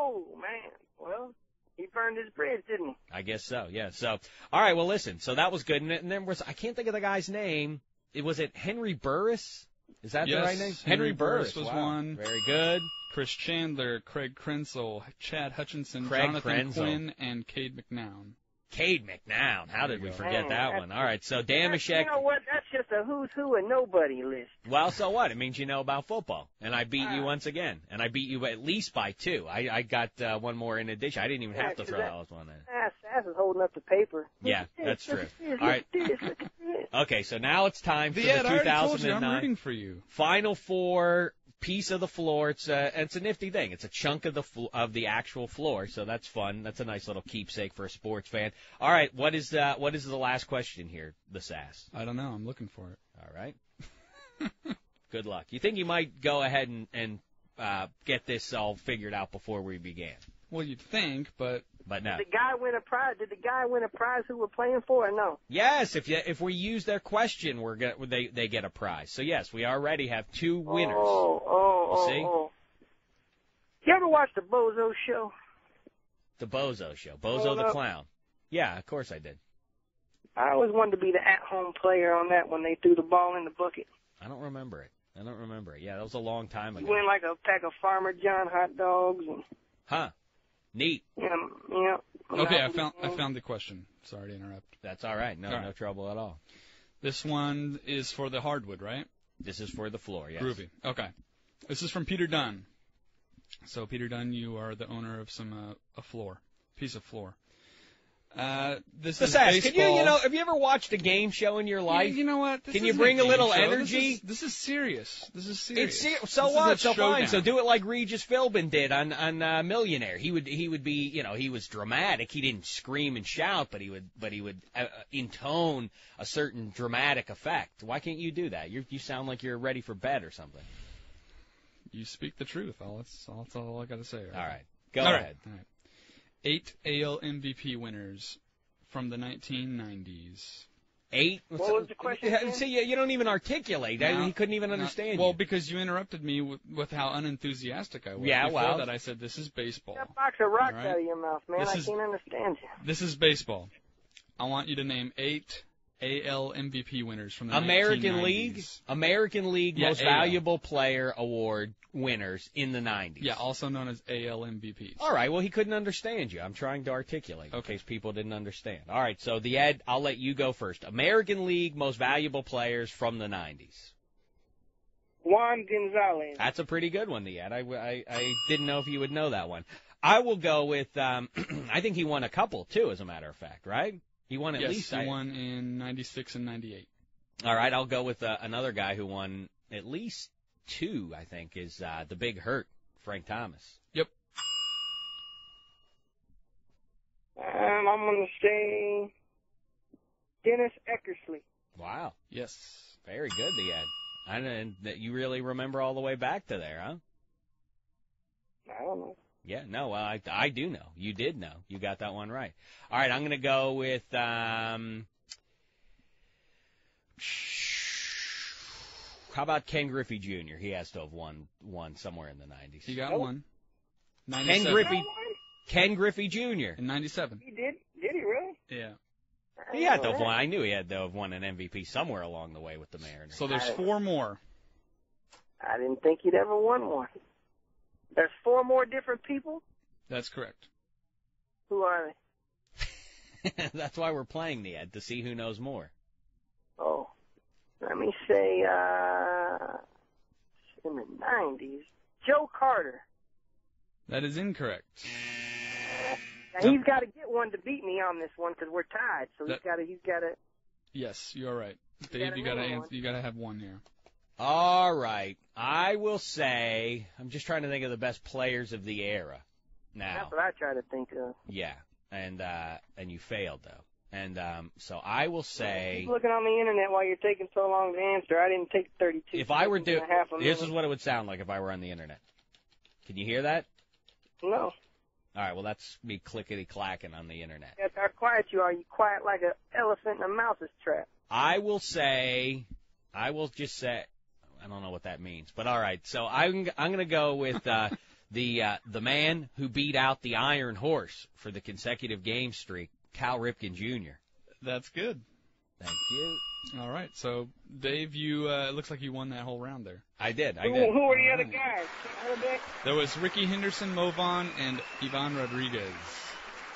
Oh, man. Well, he burned his bridge, didn't he? I guess so, yeah. So, all right, well, listen. So that was good. And then I can't think of the guy's name. Was it Henry Burris? Is that the right name? Henry Burris was one. Very good. Chris Chandler, Craig Krenzel, Chad Hutchinson, Craig Jonathan Krenzel. Quinn, and Cade McNown. Cade McNown. How did we forget that one? All right, so You Dameshek. know what? That's just a who's who and nobody list. Well, so what? It means you know about football. And I beat you once again. And I beat you at least by 2. I got one more in addition. I didn't even have to throw that one in. Sass is holding up the paper. Yeah, that's true. All right. Okay, so now it's time for the 2009 I told you, I'm rooting for you. Final Four piece of the floor. It's a nifty thing. It's a chunk of the actual floor, so that's fun. That's a nice little keepsake for a sports fan. All right, what is the last question here, the Sass? I don't know. I'm looking for it. All right. Good luck. You think you might go ahead and get this all figured out before we began? Well, you'd think, but no. Did the guy win a prize? Did the guy win a prize who we're playing for or no? Yes, if we use their question, they get a prize. So yes, we already have 2 winners. See? You ever watch the Bozo Show? The Bozo Show, Bozo the Clown. Yeah, of course I did. I always wanted to be the at-home player on that when they threw the ball in the bucket. I don't remember it. Yeah, that was a long time ago. You win like a pack of Farmer John hot dogs. Huh. Neat. Yeah. Okay, I found the question. Sorry to interrupt. That's all right. No trouble at all. This one is for the hardwood, right? This is for the floor, yes. Groovy. Okay. This is from Peter Dunn. So, Peter Dunn, you are the owner of a piece of floor. This is Sass, baseball. have you ever watched a game show in your life? You know what? Can you bring a little energy? This is serious. So what? So fine. So do it like Regis Philbin did on Millionaire. He would be, he was dramatic. He didn't scream and shout, but he would intone a certain dramatic effect. Why can't you do that? You sound like you're ready for bed or something. You speak the truth. That's all I got to say. All right. Go ahead. All right. 8 AL MVP winners from the 1990s. 8? What was the question? See, you don't even articulate. No, he couldn't even understand you. Well, because you interrupted me with how unenthusiastic I was. Yeah, Before that, I said, this is baseball. That box of rocks out of your mouth, man. I can't understand you. This is baseball. I want you to name 8 AL MVP winners from the American 1990s. League? American League Most Valuable Player Award winners in the 90s. Yeah, also known as AL MVPs. All right, well, he couldn't understand you. I'm trying to articulate in case people didn't understand. All right, so the Ed, I'll let you go first. American League Most Valuable Players from the 90s. Juan Gonzalez. That's a pretty good one, the Ed. I didn't know if you would know that one. I will go with, I think he won a couple, too, as a matter of fact, right? He won at least. Yes, he won in 96 and 98. All right, I'll go with another guy who won at least 2, I think, is the Big Hurt, Frank Thomas. Yep. I'm going to say Dennis Eckersley. Wow. Yes. Very good, the Ed. I didn't, you really remember all the way back to there, huh? I don't know. Yeah, no, well, I do know. You did know. You got that one right. All right, I'm going to go with how about Ken Griffey Jr.? He has to have won somewhere in the 90s. He got one. Ken Griffey Jr. In 97. He did? Did he really? Yeah. He had to have won. I knew he had to have won an MVP somewhere along the way with the Mariners. So there's 4 more. I didn't think he'd ever won one. There's 4 more different people? That's correct. Who are they? That's why we're playing the Ed, to see who knows more. Oh. Let me say, in the 90s, Joe Carter. That is incorrect. Now, he's got to get one to beat me on this one because we're tied. So he's got to. Yes, you're right, Dave. You got to have one here. All right, I will say I'm just trying to think of the best players of the era. Now that's what I try to think of. Yeah, and you failed though, and so I will say. Keep looking on the internet while you're taking so long to answer. I didn't take 32. If I were to, this is what it would sound like if I were on the internet. Can you hear that? No. All right, well, that's me clickety-clacking on the internet. That's how quiet you are. You quiet like an elephant in a mouse's trap. I will just say, I don't know what that means, but all right. So I'm going to go with the man who beat out the Iron Horse for the consecutive game streak, Cal Ripken Jr. That's good. Thank you. All right, so Dave, you it looks like you won that whole round there. I did. Who were the other guys? There was Ricky Henderson, Movon, and Ivan Rodriguez.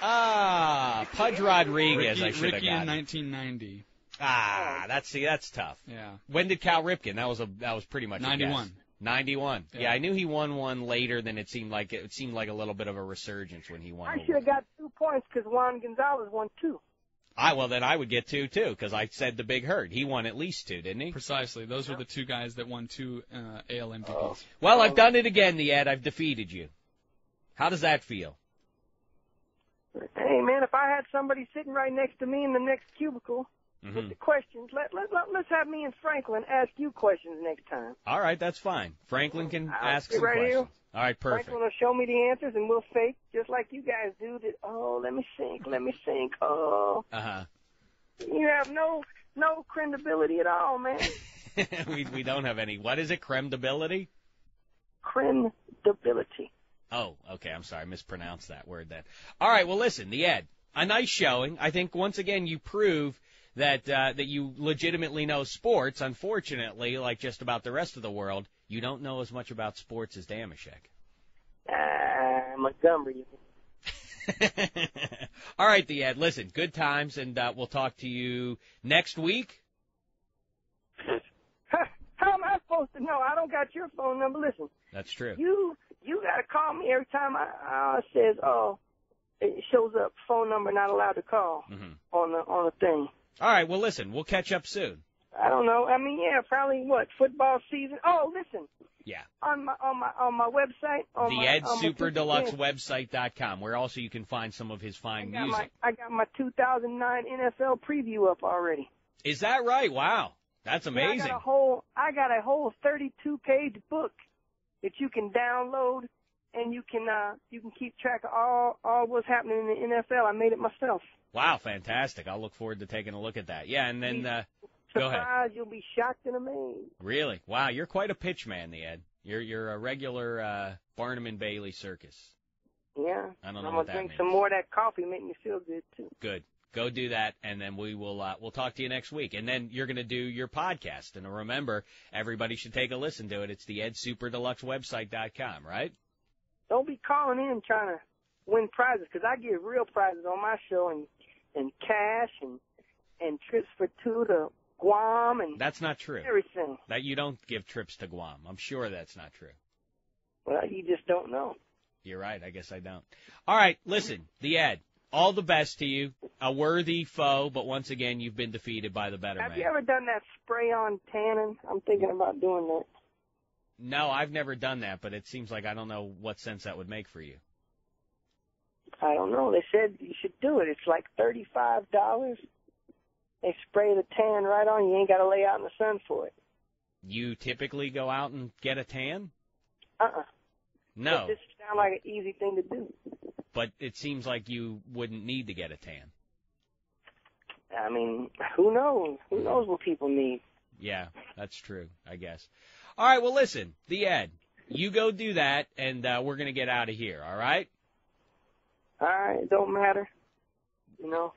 Pudge Rodriguez. I should have Ricky gotten. in 1990. That's tough. Yeah. When did Cal Ripken? That was pretty much 91. 91. Yeah. Yeah, I knew he won one later than it seemed like. It seemed like a little bit of a resurgence when he won. I should have got 2 points because Juan Gonzalez won 2. Well, then I would get 2 too, because I said the Big Herd. He won at least 2, didn't he? Precisely. Those are the 2 guys that won 2 AL MVPs. Well, I've done it again, the Ed. I've defeated you. How does that feel? Hey, man, if I had somebody sitting right next to me in the next cubicle with the questions, let's have me and Franklin ask you questions next time. All right, that's fine. Franklin can ask some right questions. here. All right, perfect. Franklin will show me the answers, and we'll fake just like you guys do. Let me think. Oh. Uh-huh. You have no credibility at all, man. we don't have any. What is it? Credibility? Credibility. Oh, okay. I'm sorry. I mispronounced that word then. All right. Well, listen, the Ed, a nice showing. I think once again you prove that you legitimately know sports. Unfortunately, like just about the rest of the world, you don't know as much about sports as Dameshek. Montgomery. All right, the Ed. Listen, good times, and we'll talk to you next week. How am I supposed to know? I don't got your phone number. Listen. That's true. You gotta call me every time it says it shows up phone number not allowed to call on the thing. All right. Well, listen, we'll catch up soon. I don't know. I mean, yeah, probably football season. Oh, listen. Yeah. On my website. TheEdSuperDeluxeWebsite.com, where also you can find some of his fine music. I got my 2009 NFL preview up already. Is that right? Wow. That's amazing. Yeah, I got a whole 32-page book that you can download, and you can keep track of all what's happening in the NFL. I made it myself. Wow, fantastic! I'll look forward to taking a look at that. Yeah, and then go ahead. Surprised, you'll be shocked and amazed. Really? Wow, you're quite a pitch man, the Ed. You're a regular Barnum and Bailey circus. Yeah. I don't know I'm what gonna drink means. some more of that coffee, make me feel good too. Good. Go do that, and then we'll talk to you next week. And then you're going to do your podcast. And remember, everybody should take a listen to it. It's the EdSuperDeluxeWebsite.com, right? Don't be calling in trying to win prizes, because I give real prizes on my show, and cash and trips for 2 to Guam and that's not true. Everything. That you don't give trips to Guam. I'm sure that's not true. Well, you just don't know. You're right. I guess I don't. All right. Listen, the Ed. All the best to you. A worthy foe, but once again, you've been defeated by the better man. Have you ever done that spray-on tanning? I'm thinking about doing that. No, I've never done that, but it seems like I don't know what sense that would make for you. I don't know. They said you should do it. It's like $35. They spray the tan right on. You ain't got to lay out in the sun for it. You typically go out and get a tan? No. But this sounds like an easy thing to do. But it seems like you wouldn't need to get a tan. I mean, who knows? Who knows what people need? Yeah, that's true, I guess. All right, well, listen, the Ed, you go do that, and we're going to get out of here, all right? All right, it don't matter.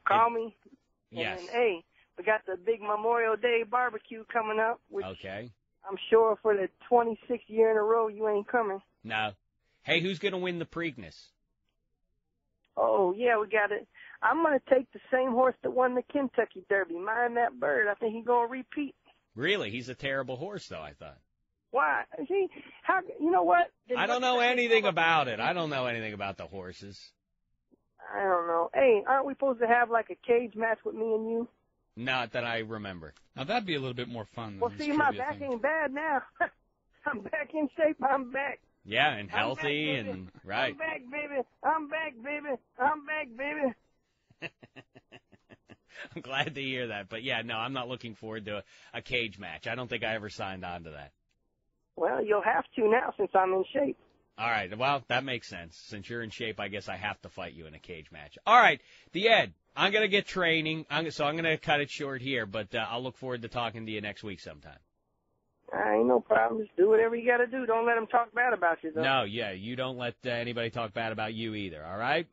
Call me. Yes. And then, hey, we got the big Memorial Day barbecue coming up, which okay. I'm sure for the 26th year in a row you ain't coming. No. Hey, who's going to win the Preakness? Oh, yeah, we got it. I'm going to take the same horse that won the Kentucky Derby. Mind that bird. I think he's going to repeat. Really? He's a terrible horse, though, I thought. Why? See, you know what? I don't know anything about it. I don't know anything about the horses. I don't know. Hey, aren't we supposed to have like a cage match with me and you? Not that I remember. Now, that'd be a little bit more fun. Well, see, my back ain't bad now. I'm back in shape. I'm back. Yeah, and healthy back, and right. I'm back, baby. I'm back, baby. I'm back, baby. I'm glad to hear that. But, yeah, no, I'm not looking forward to a cage match. I don't think I ever signed on to that. Well, you'll have to now since I'm in shape. All right. Well, that makes sense. Since you're in shape, I guess I have to fight you in a cage match. All right. The Ed, I'm going to get training, so I'm going to cut it short here, but I'll look forward to talking to you next week sometime. Ain't no problem. Just do whatever you got to do. Don't let them talk bad about you, though. No, yeah, you don't let anybody talk bad about you either, all right?